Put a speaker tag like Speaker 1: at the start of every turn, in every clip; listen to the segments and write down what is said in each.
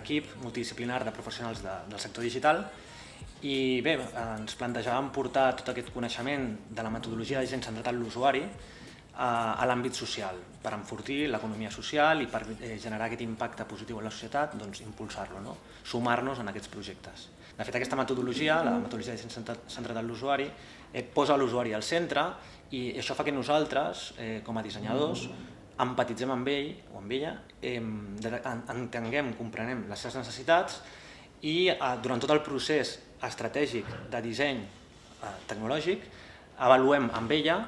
Speaker 1: equip multidisciplinar de professionals del sector digital i bé, ens plantejàvem portar tot aquest coneixement de la metodologia de disseny centrat en l'usuari a l'àmbit social, per enfortir l'economia social i per generar aquest impacte positiu en la societat, doncs impulsar-lo, no? Sumar-nos en aquests projectes. De fet, aquesta metodologia, la metodologia de disseny centrat en l'usuari, posa l'usuari al centre i això fa que nosaltres, com a dissenyadors, empatitzem amb ell o amb ella, entenguem, comprenem les seves necessitats i durant tot el procés estratègic de disseny tecnològic avaluem amb ella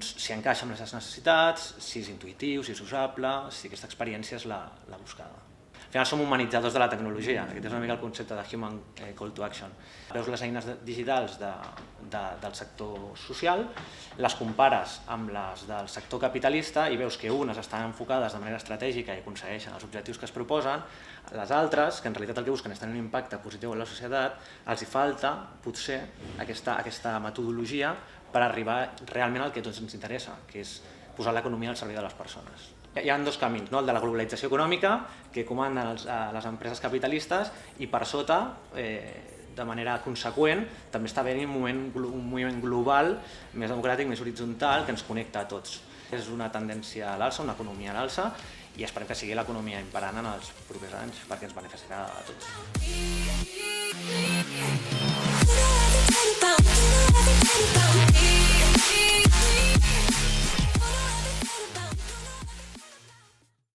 Speaker 1: si encaixa amb les seves necessitats, si és intuïtiu, si és usable, si aquesta experiència és la buscada. Al final som humanitzadors de la tecnologia, aquest és una mica el concepte de Human Call to Action. Veus les eines digitals del sector social, les compares amb les del sector capitalista i veus que unes estan enfocades de manera estratègica i aconsegueixen els objectius que es proposen, les altres, que en realitat el que busquen és tenir un impacte positiu en la societat, els hi falta, potser, aquesta metodologia per arribar realment al que a tots ens interessa, que és posar l'economia al servei de les persones. Hi ha dos camins, el de la globalització econòmica, que comanden les empreses capitalistes, i per sota, de manera conseqüent, també està havent un moviment global, més democràtic, més horitzontal, que ens connecta a tots. És una tendència a l'alça, una economia a l'alça, i esperem que sigui l'economia imperant en els propers anys, perquè ens beneficiarà a tots.